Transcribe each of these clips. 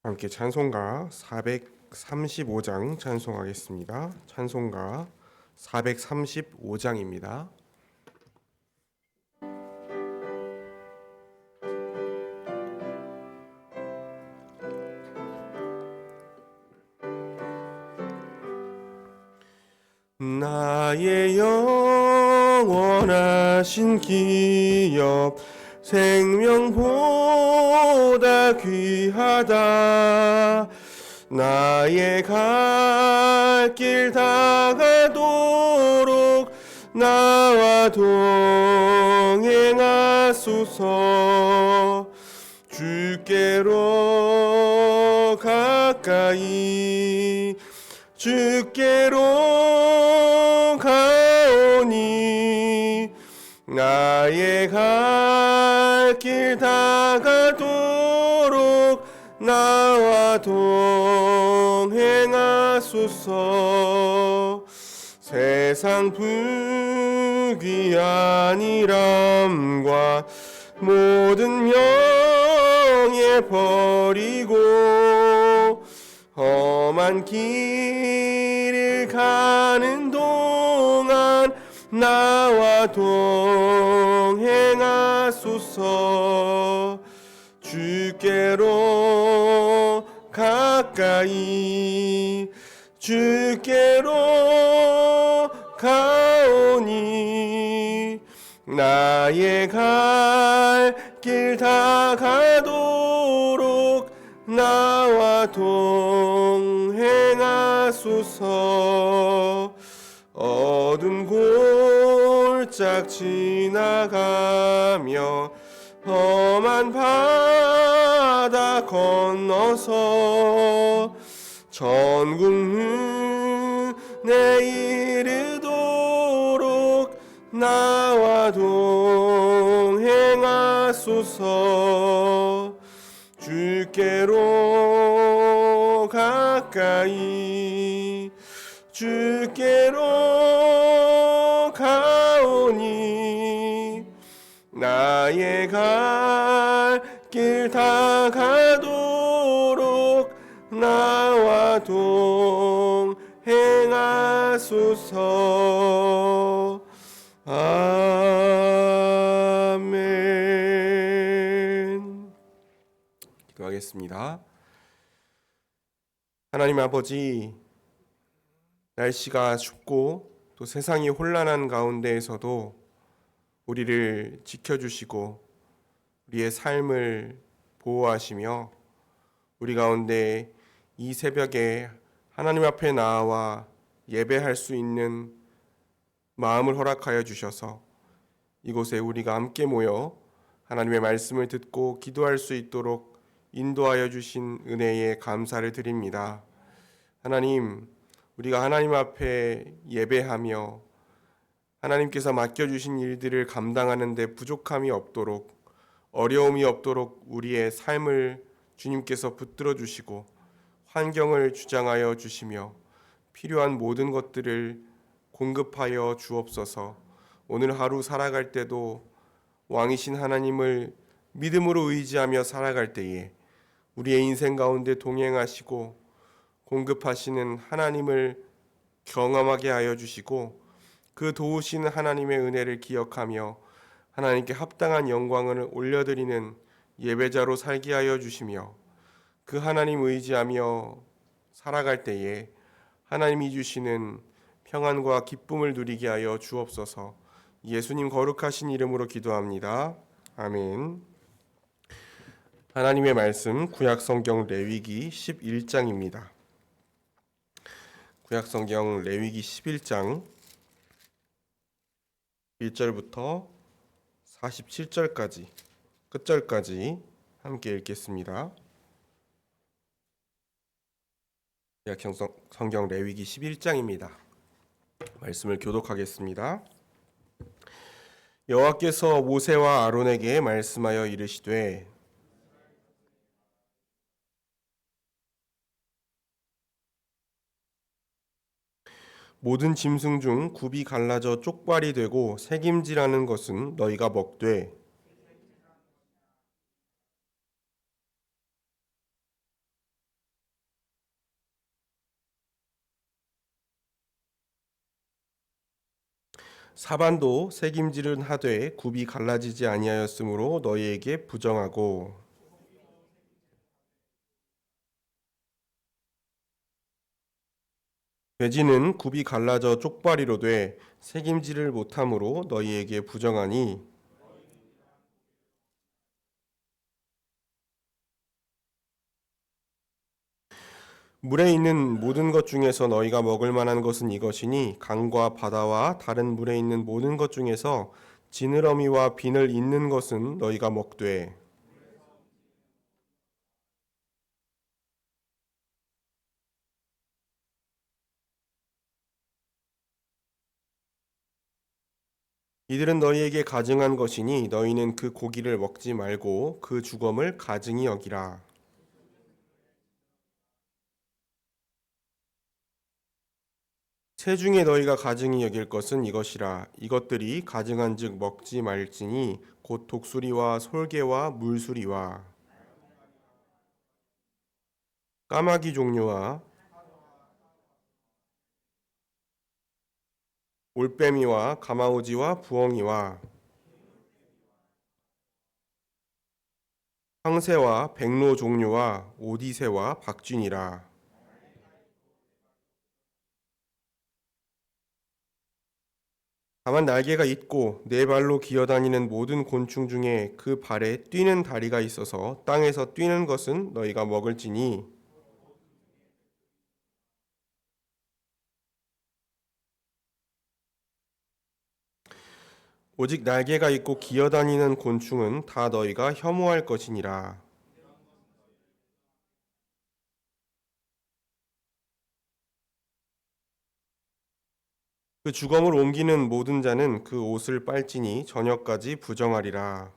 함께 찬송가 435장 찬송하겠습니다. 찬송가 435장입니다. 나의 영원하신 기업 생명보다 귀하다. 나의 갈 길 다가도록 나와 동행하소서. 주께로 가까이 주께로 가오니 나의 갈 길 다가도록 나와 동행하소서. 세상 부귀한 일함과 모든 명예 버리고 험한 길을 가는 동안 나와 동행하소서. 주께로 가까이 주께로 가오니 나의 갈 길 다가도록 나와 동행하소서. 어두운 골짝 지나가며 험한 바다 건너서 천국 눈에 이르도록 나와 동행하소서. 주께로 가까이 주께로 가오니 나의 갈 길 다가도록 나와 동행하소서. 아멘. 기도하겠습니다. 하나님 아버지, 날씨가 춥고 또 세상이 혼란한 가운데에서도 우리를 지켜주시고 우리의 삶을 보호하시며 우리 가운데 이 새벽에 하나님 앞에 나와 예배할 수 있는 마음을 허락하여 주셔서 이곳에 우리가 함께 모여 하나님의 말씀을 듣고 기도할 수 있도록 인도하여 주신 은혜에 감사를 드립니다. 하나님, 우리가 하나님 앞에 예배하며 하나님께서 맡겨주신 일들을 감당하는 데 부족함이 없도록, 어려움이 없도록 우리의 삶을 주님께서 붙들어 주시고 환경을 주장하여 주시며 필요한 모든 것들을 공급하여 주옵소서. 오늘 하루 살아갈 때도 왕이신 하나님을 믿음으로 의지하며 살아갈 때에 우리의 인생 가운데 동행하시고 공급하시는 하나님을 경험하게 하여 주시고 그 도우시는 하나님의 은혜를 기억하며 하나님께 합당한 영광을 올려드리는 예배자로 살게 하여 주시며 그 하나님 의지하며 살아갈 때에 하나님이 주시는 평안과 기쁨을 누리게 하여 주옵소서. 예수님 거룩하신 이름으로 기도합니다. 아멘. 하나님의 말씀 구약성경 레위기 11장입니다. 구약성경 레위기 11장 1절부터 47절까지 끝절까지 함께 읽겠습니다. 구약성경 레위기 11장입니다. 말씀을 교독하겠습니다. 여호와께서 모세와 아론에게 말씀하여 이르시되 모든 짐승 중 굽이 갈라져 쪽발이 되고 새김질하는 것은 너희가 먹되, 사반도 색임질은 하되 굽이 갈라지지 아니하였으므로 너희에게 부정하고 돼지는 굽이 갈라져 쪽발이로 돼 색임질을 못함으로 너희에게 부정하니 물에 있는 모든 것 중에서 너희가 먹을 만한 것은 이것이니 강과 바다와 다른 물에 있는 모든 것 중에서 지느러미와 비늘 있는 것은 너희가 먹되 이들은 너희에게 가증한 것이니 너희는 그 고기를 먹지 말고 그 주검을 가증히 여기라. 새 중에 너희가 가증히 여길 것은 이것이라. 이것들이 가증한즉 먹지 말지니 곧 독수리와 솔개와 물수리와 까마귀 종류와 올빼미와 가마오지와 부엉이와 황새와 백로 종류와 오디새와 박쥐니라. 다만 날개가 있고 네 발로 기어다니는 모든 곤충 중에 그 발에 뛰는 다리가 있어서 땅에서 뛰는 것은 너희가 먹을지니 오직 날개가 있고 기어다니는 곤충은 다 너희가 혐오할 것이니라. 그 주검을 옮기는 모든 자는 그 옷을 빨지니 저녁까지 부정하리라.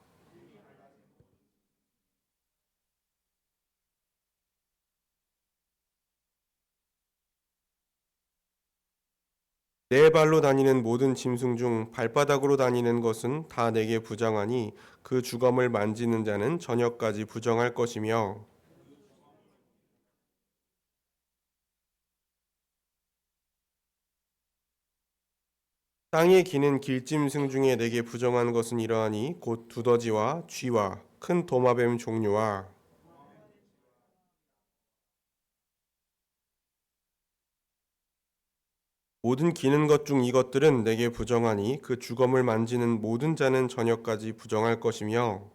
네 발로 다니는 모든 짐승 중 발바닥으로 다니는 것은 다 내게 부정하니 그 주검을 만지는 자는 저녁까지 부정할 것이며 땅에 기는 길짐승 중에 내게 부정한 것은 이러하니 곧 두더지와 쥐와 큰 도마뱀 종류와 모든 기는 것 중 이것들은 내게 부정하니 그 주검을 만지는 모든 자는 저녁까지 부정할 것이며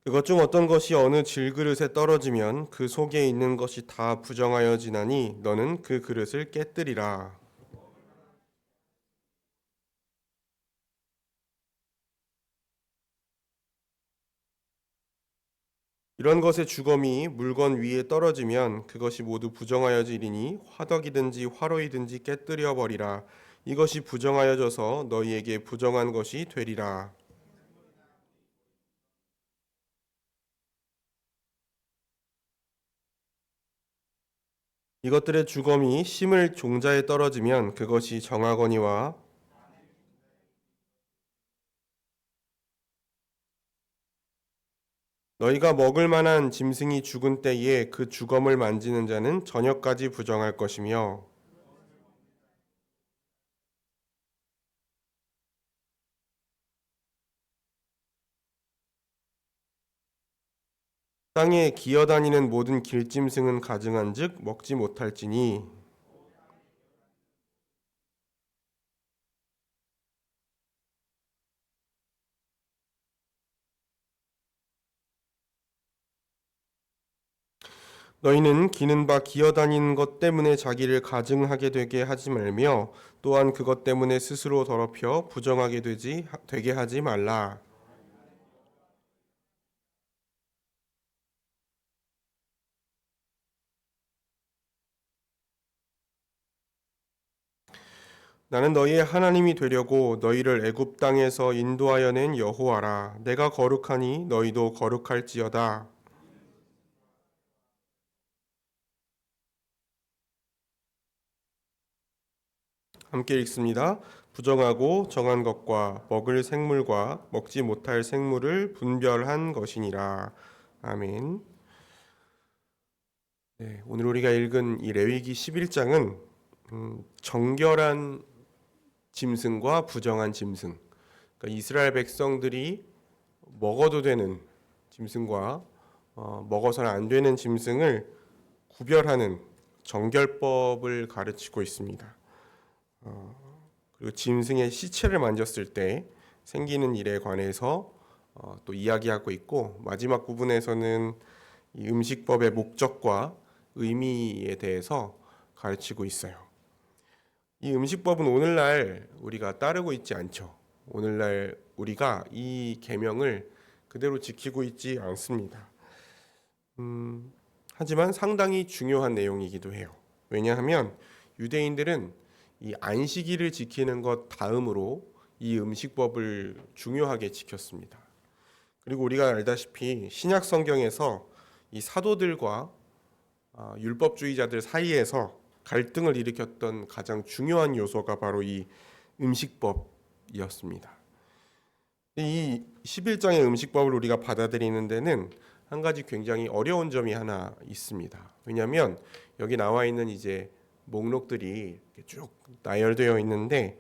그것 중 어떤 것이 어느 질그릇에 떨어지면 그 속에 있는 것이 다 부정하여지나니 너는 그 그릇을 깨뜨리라. 이런 것의 주검이 물건 위에 떨어지면 그것이 모두 부정하여지리니 화덕이든지 화로이든지 깨뜨려 버리라. 이것이 부정하여져서 너희에게 부정한 것이 되리라. 이것들의 주검이 심을 종자에 떨어지면 그것이 정하거니와 너희가 먹을 만한 짐승이 죽은 때에 그 주검을 만지는 자는 저녁까지 부정할 것이며 땅에 기어다니는 모든 길짐승은 가증한즉 먹지 못할지니 너희는 기는 바 기어다니는 것 때문에 자기를 가증하게 되게 하지 말며 또한 그것 때문에 스스로 더럽혀 부정하게 되게 하지 말라. 나는 너희의 하나님이 되려고 너희를 애굽 땅에서 인도하여 낸 여호와라. 내가 거룩하니 너희도 거룩할지어다. 함께 읽습니다. 부정하고 정한 것과 먹을 생물과 먹지 못할 생물을 분별한 것이니라. 아멘. 네, 오늘 우리가 읽은 이 레위기 11장은 정결한 짐승과 부정한 짐승, 그러니까 이스라엘 백성들이 먹어도 되는 짐승과 먹어서는 안 되는 짐승을 구별하는 정결법을 가르치고 있습니다. 그리고 짐승의 시체를 만졌을 때 생기는 일에 관해서 또 이야기하고 있고, 마지막 부분에서는 이 음식법의 목적과 의미에 대해서 가르치고 있어요. 이 음식법은 오늘날 우리가 따르고 있지 않죠. 오늘날 우리가 이 계명을 그대로 지키고 있지 않습니다. 하지만 상당히 중요한 내용이기도 해요. 왜냐하면 유대인들은 이 안식일을 지키는 것 다음으로 이 음식법을 중요하게 지켰습니다. 그리고 우리가 알다시피 신약 성경에서 이 사도들과 율법주의자들 사이에서 갈등을 일으켰던 가장 중요한 요소가 바로 이 음식법이었습니다. 이 11장의 음식법을 우리가 받아들이는 데는 한 가지 굉장히 어려운 점이 하나 있습니다. 왜냐하면 여기 나와 있는 이제 목록들이 쭉 나열되어 있는데,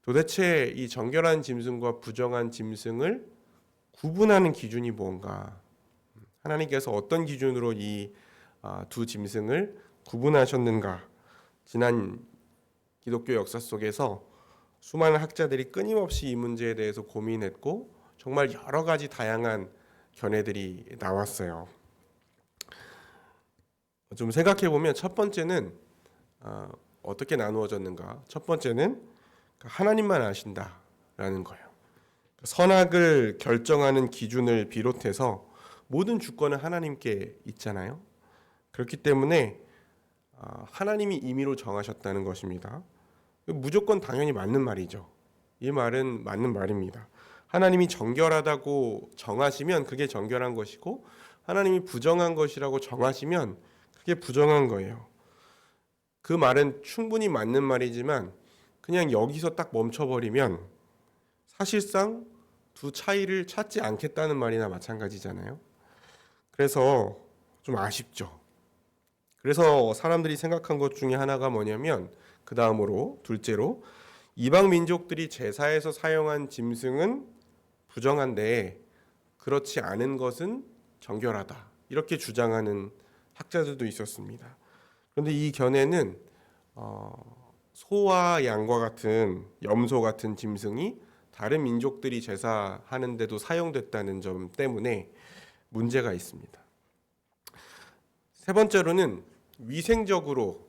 도대체 이 정결한 짐승과 부정한 짐승을 구분하는 기준이 뭔가, 하나님께서 어떤 기준으로 이 두 짐승을 구분하셨는가, 지난 기독교 역사 속에서 수많은 학자들이 끊임없이 이 문제에 대해서 고민했고 정말 여러 가지 다양한 견해들이 나왔어요. 좀 생각해 보면 첫 번째는 어떻게 나누어졌는가? 첫 번째는 하나님만 아신다라는 거예요. 선악을 결정하는 기준을 비롯해서 모든 주권은 하나님께 있잖아요. 그렇기 때문에 하나님이 임의로 정하셨다는 것입니다. 무조건 당연히 맞는 말이죠. 이 말은 맞는 말입니다. 하나님이 정결하다고 정하시면 그게 정결한 것이고, 하나님이 부정한 것이라고 정하시면 그게 부정한 거예요. 그 말은 충분히 맞는 말이지만 그냥 여기서 딱 멈춰버리면 사실상 두 차이를 찾지 않겠다는 말이나 마찬가지잖아요. 그래서 좀 아쉽죠. 그래서 사람들이 생각한 것 중에 하나가 뭐냐면, 그 다음으로 둘째로 이방 민족들이 제사에서 사용한 짐승은 부정한데 그렇지 않은 것은 정결하다, 이렇게 주장하는 학자들도 있었습니다. 그런데 이 견해는 소와 양과 같은, 염소 같은 짐승이 다른 민족들이 제사하는데도 사용됐다는 점 때문에 문제가 있습니다. 세 번째로는 위생적으로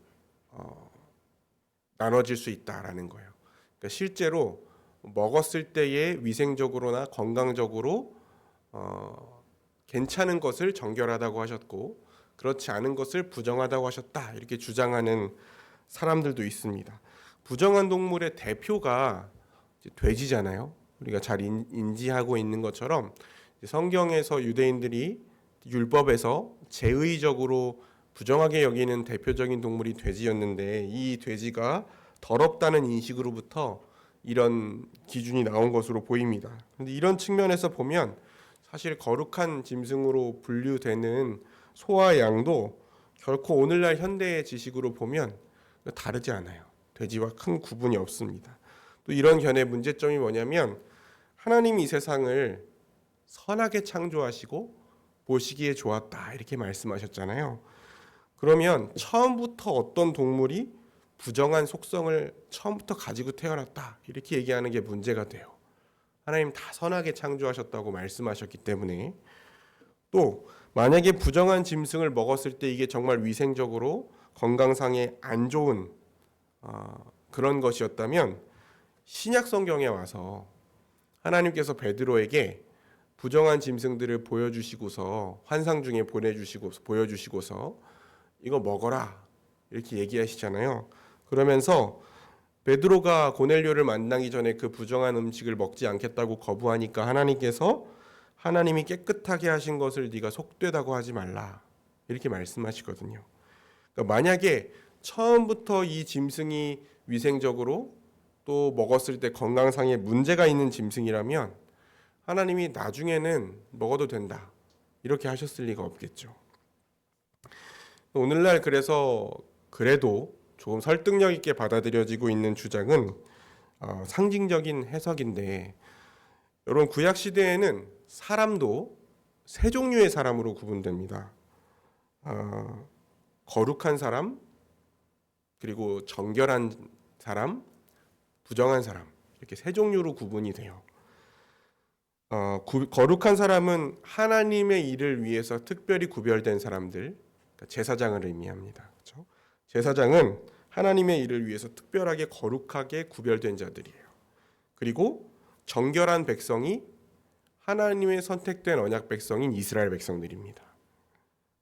나눠질 수 있다라는 거예요. 그러니까 실제로 먹었을 때에 위생적으로나 건강적으로 괜찮은 것을 정결하다고 하셨고, 그렇지 않은 것을 부정하다고 하셨다, 이렇게 주장하는 사람들도 있습니다. 부정한 동물의 대표가 돼지잖아요. 우리가 잘 인지하고 있는 것처럼 성경에서 유대인들이 율법에서 제의적으로 부정하게 여기는 대표적인 동물이 돼지였는데, 이 돼지가 더럽다는 인식으로부터 이런 기준이 나온 것으로 보입니다. 그런데 이런 측면에서 보면 사실 거룩한 짐승으로 분류되는 소와 양도 결코 오늘날 현대의 지식으로 보면 다르지 않아요. 돼지와 큰 구분이 없습니다. 또 이런 견해 문제점이 뭐냐면, 하나님이 이 세상을 선하게 창조하시고 보시기에 좋았다, 이렇게 말씀하셨잖아요. 그러면 처음부터 어떤 동물이 부정한 속성을 처음부터 가지고 태어났다, 이렇게 얘기하는 게 문제가 돼요. 하나님 다 선하게 창조하셨다고 말씀하셨기 때문에. 또 만약에 부정한 짐승을 먹었을 때 이게 정말 위생적으로 건강상에 안 좋은 그런 것이었다면, 신약 성경에 와서 하나님께서 베드로에게 부정한 짐승들을 보여주시고서, 환상 중에 보여주시고서 이거 먹어라, 이렇게 얘기하시잖아요. 그러면서 베드로가 고넬료를 만나기 전에 그 부정한 음식을 먹지 않겠다고 거부하니까 하나님께서 하나님이 깨끗하게 하신 것을 네가 속되다고 하지 말라, 이렇게 말씀하시거든요. 그러니까 만약에 처음부터 이 짐승이 위생적으로 또 먹었을 때 건강상에 문제가 있는 짐승이라면 하나님이 나중에는 먹어도 된다 이렇게 하셨을 리가 없겠죠. 오늘날 그래도 조금 설득력 있게 받아들여지고 있는 주장은 상징적인 해석인데, 여러분 구약 시대에는 사람도 세 종류의 사람으로 구분됩니다. 거룩한 사람, 그리고 정결한 사람, 부정한 사람, 이렇게 세 종류로 구분이 돼요. 거룩한 사람은 하나님의 일을 위해서 특별히 구별된 사람들, 그러니까 제사장을 의미합니다. 그렇죠? 제사장은 하나님의 일을 위해서 특별하게 거룩하게 구별된 자들이에요. 그리고 정결한 백성이 하나님의 선택된 언약 백성인 이스라엘 백성들입니다.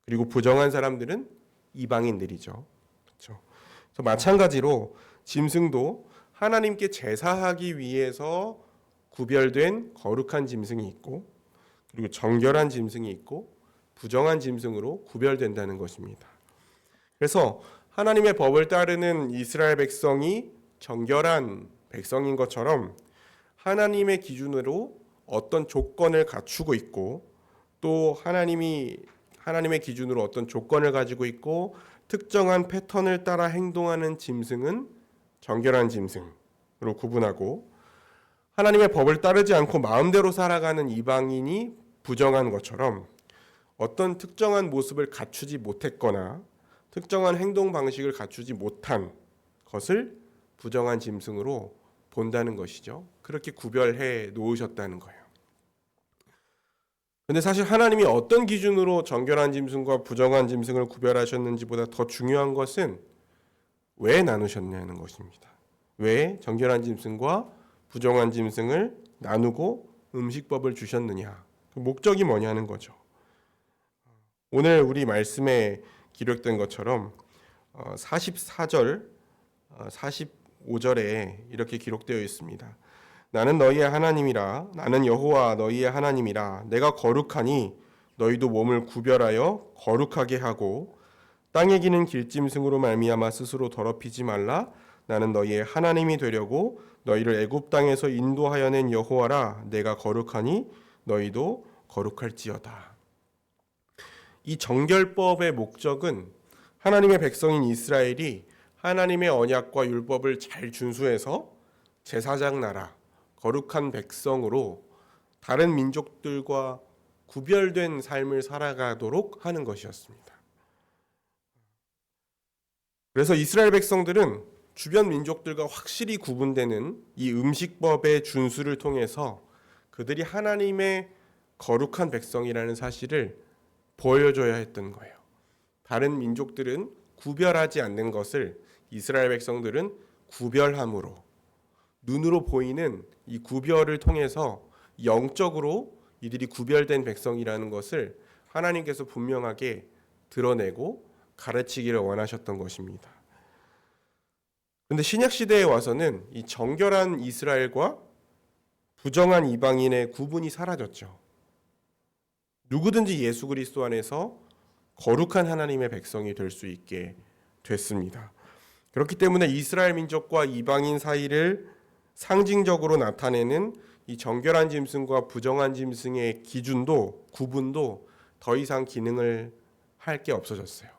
그리고 부정한 사람들은 이방인들이죠. 그렇죠? 그래서 마찬가지로 짐승도 하나님께 제사하기 위해서 구별된 거룩한 짐승이 있고, 그리고 정결한 짐승이 있고 부정한 짐승으로 구별된다는 것입니다. 그래서 하나님의 법을 따르는 이스라엘 백성이 정결한 백성인 것처럼 하나님의 기준으로 어떤 조건을 갖추고 있고, 또 하나님의 기준으로 어떤 조건을 가지고 있고 특정한 패턴을 따라 행동하는 짐승은 정결한 짐승으로 구분하고, 하나님의 법을 따르지 않고 마음대로 살아가는 이방인이 부정한 것처럼 어떤 특정한 모습을 갖추지 못했거나 특정한 행동 방식을 갖추지 못한 것을 부정한 짐승으로 본다는 것이죠. 그렇게 구별해 놓으셨다는 거예요. 근데 사실 하나님이 어떤 기준으로 정결한 짐승과 부정한 짐승을 구별하셨는지보다 더 중요한 것은 왜 나누셨냐는 것입니다. 왜 정결한 짐승과 부정한 짐승을 나누고 음식법을 주셨느냐, 그 목적이 뭐냐는 거죠. 오늘 우리 말씀에 기록된 것처럼 44절, 45절에 이렇게 기록되어 있습니다. 나는 너희의 하나님이라, 나는 여호와 너희의 하나님이라. 내가 거룩하니 너희도 몸을 구별하여 거룩하게 하고 땅에 기는 길짐승으로 말미암아 스스로 더럽히지 말라. 나는 너희의 하나님이 되려고 너희를 애굽 땅에서 인도하여 낸 여호와라. 내가 거룩하니 너희도 거룩할지어다. 이 정결법의 목적은 하나님의 백성인 이스라엘이 하나님의 언약과 율법을 잘 준수해서 제사장 나라, 거룩한 백성으로 다른 민족들과 구별된 삶을 살아가도록 하는 것이었습니다. 그래서 이스라엘 백성들은 주변 민족들과 확실히 구분되는 이 음식법의 준수를 통해서 그들이 하나님의 거룩한 백성이라는 사실을 보여줘야 했던 거예요. 다른 민족들은 구별하지 않는 것을 이스라엘 백성들은 구별함으로, 눈으로 보이는 이 구별을 통해서 영적으로 이들이 구별된 백성이라는 것을 하나님께서 분명하게 드러내고 가르치기를 원하셨던 것입니다. 그런데 신약 시대에 와서는 이 정결한 이스라엘과 부정한 이방인의 구분이 사라졌죠. 누구든지 예수 그리스도 안에서 거룩한 하나님의 백성이 될 수 있게 됐습니다. 그렇기 때문에 이스라엘 민족과 이방인 사이를 상징적으로 나타내는 이 정결한 짐승과 부정한 짐승의 기준도, 구분도 더 이상 기능을 할 게 없어졌어요.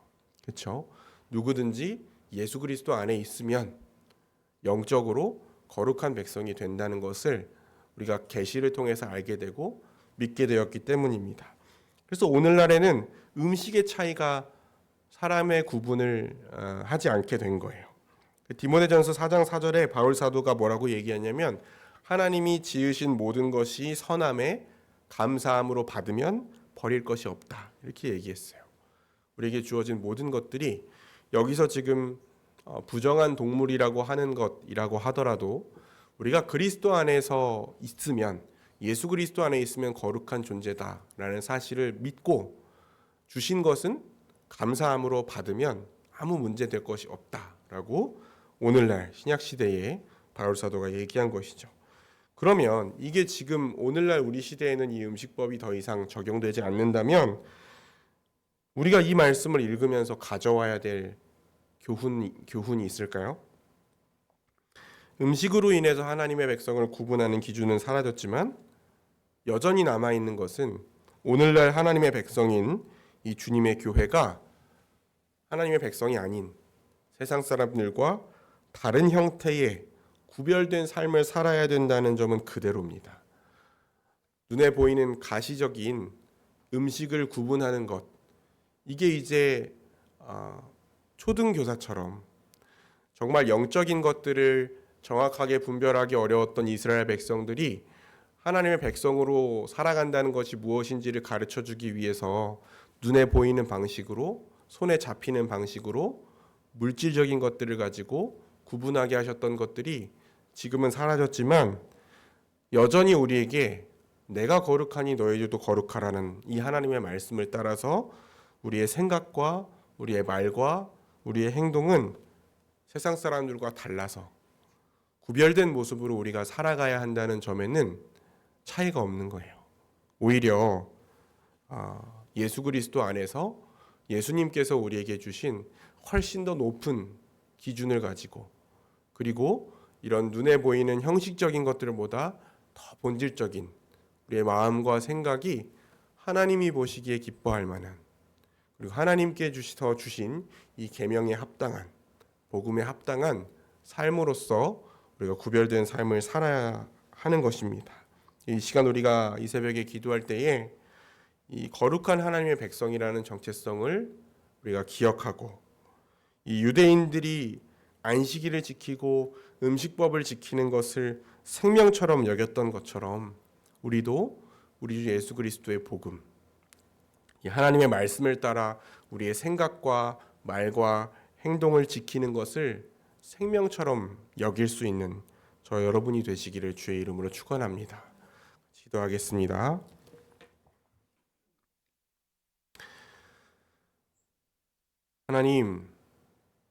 그렇죠? 누구든지 예수 그리스도 안에 있으면 영적으로 거룩한 백성이 된다는 것을 우리가 계시를 통해서 알게 되고 믿게 되었기 때문입니다. 그래서 오늘날에는 음식의 차이가 사람의 구분을 하지 않게 된 거예요. 디모데전서 4장 4절에 바울 사도가 뭐라고 얘기하냐면, 하나님이 지으신 모든 것이 선함에 감사함으로 받으면 버릴 것이 없다, 이렇게 얘기했어요. 우리에게 주어진 모든 것들이 여기서 지금 부정한 동물이라고 하는 것이라고 하더라도 우리가 그리스도 안에서 있으면, 예수 그리스도 안에 있으면 거룩한 존재다라는 사실을 믿고 주신 것은 감사함으로 받으면 아무 문제 될 것이 없다라고 오늘날 신약 시대에 바울 사도가 얘기한 것이죠. 그러면 이게 지금 오늘날 우리 시대에는 이 음식법이 더 이상 적용되지 않는다면 우리가 이 말씀을 읽으면서 가져와야 될 교훈이 있을까요? 음식으로 인해서 하나님의 백성을 구분하는 기준은 사라졌지만 여전히 남아있는 것은 오늘날 하나님의 백성인 이 주님의 교회가 하나님의 백성이 아닌 세상 사람들과 다른 형태의 구별된 삶을 살아야 된다는 점은 그대로입니다. 눈에 보이는 가시적인 음식을 구분하는 것, 이게 이제 초등교사처럼 정말 영적인 것들을 정확하게 분별하기 어려웠던 이스라엘 백성들이 하나님의 백성으로 살아간다는 것이 무엇인지를 가르쳐주기 위해서 눈에 보이는 방식으로, 손에 잡히는 방식으로 물질적인 것들을 가지고 구분하게 하셨던 것들이 지금은 사라졌지만 여전히 우리에게 내가 거룩하니 너희들도 거룩하라는 이 하나님의 말씀을 따라서 우리의 생각과 우리의 말과 우리의 행동은 세상 사람들과 달라서 구별된 모습으로 우리가 살아가야 한다는 점에는 차이가 없는 거예요. 오히려 예수 그리스도 안에서 예수님께서 우리에게 주신 훨씬 더 높은 기준을 가지고, 그리고 이런 눈에 보이는 형식적인 것들보다 더 본질적인 우리의 마음과 생각이 하나님이 보시기에 기뻐할 만한, 그리고 하나님께 주신 이 계명에 합당한, 복음에 합당한 삶으로서 우리가 구별된 삶을 살아야 하는 것입니다. 이 시간 우리가 이 새벽에 기도할 때에 이 거룩한 하나님의 백성이라는 정체성을 우리가 기억하고, 이 유대인들이 안식일을 지키고 음식법을 지키는 것을 생명처럼 여겼던 것처럼 우리도 우리 주 예수 그리스도의 복음, 이 하나님의 말씀을 따라 우리의 생각과 말과 행동을 지키는 것을 생명처럼 여길 수 있는 저 여러분이 되시기를 주의 이름으로 축원합니다. 기도하겠습니다. 하나님,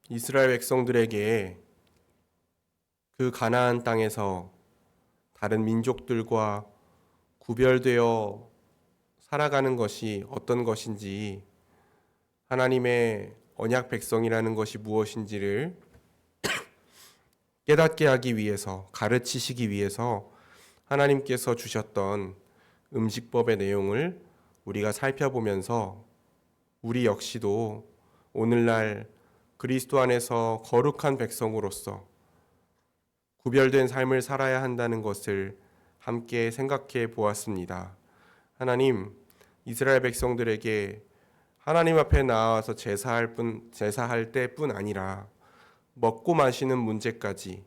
이스라엘 백성들에게 그 가나안 땅에서 다른 민족들과 구별되어 살아가는 것이 어떤 것인지, 하나님의 언약 백성이라는 것이 무엇인지를 깨닫게 하기 위해서, 가르치시기 위해서 하나님께서 주셨던 음식법의 내용을 우리가 살펴보면서 우리 역시도 오늘날 그리스도 안에서 거룩한 백성으로서 구별된 삶을 살아야 한다는 것을 함께 생각해 보았습니다. 하나님, 이스라엘 백성들에게 하나님 앞에 나와서 제사할 때뿐 아니라 먹고 마시는 문제까지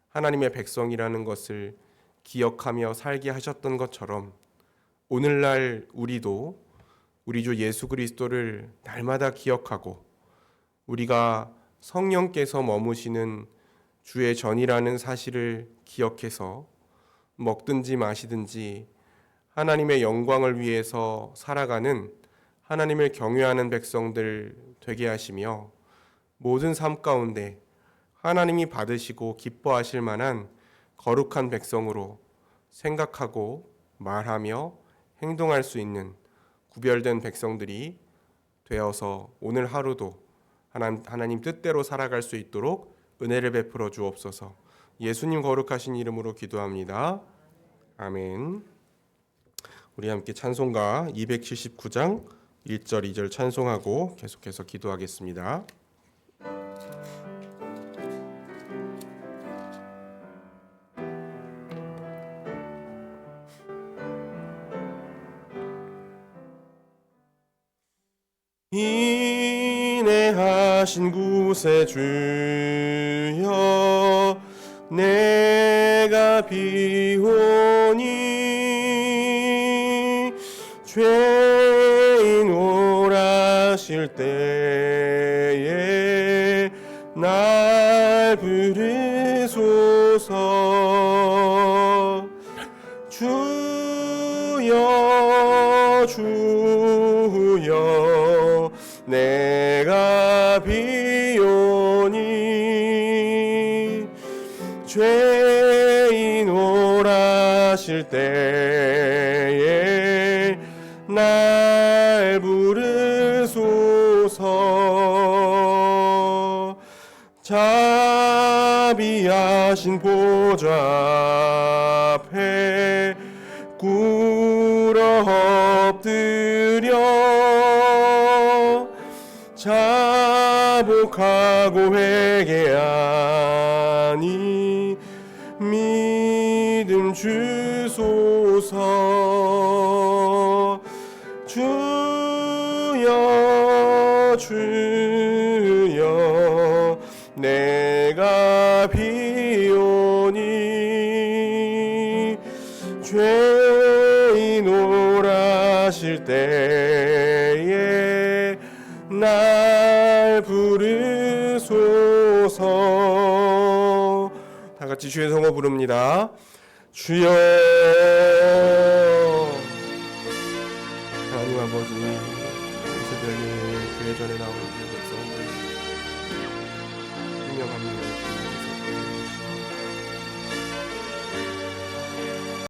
하나님의 백성이라는 것을 기억하며 살게 하셨던 것처럼 오늘날 우리도 우리 주 예수 그리스도를 날마다 기억하고 우리가 성령께서 머무시는 주의 전이라는 사실을 기억해서 먹든지 마시든지 하나님의 영광을 위해서 살아가는 하나님을 경외하는 백성들 되게 하시며 모든 삶 가운데 하나님이 받으시고 기뻐하실 만한 거룩한 백성으로 생각하고 말하며 행동할 수 있는 구별된 백성들이 되어서 오늘 하루도 하나님 뜻대로 살아갈 수 있도록 은혜를 베풀어 주옵소서. 예수님 거룩하신 이름으로 기도합니다. 아멘. 우리 함께 찬송가 279장 1절 2절 찬송하고 계속해서 기도하겠습니다. 인내하신 구세주여 내가 비오니 죄인 오라실 때에 날 부르소서. 주여 주여 내가 비오니 죄인 오라실 때에 날 부르소서. 자비하시고 하신 보좌 앞에 꿇어 엎드려 자복하고 회개하니 믿음 주소서. 주여 주여 내가 비오니 죄인 오라실 때에 날 부르소서. 다 같이 주의 성호 부릅니다. 주여. 하나님 아버지, 이 새벽에 교회 전에 나온 우리 백성들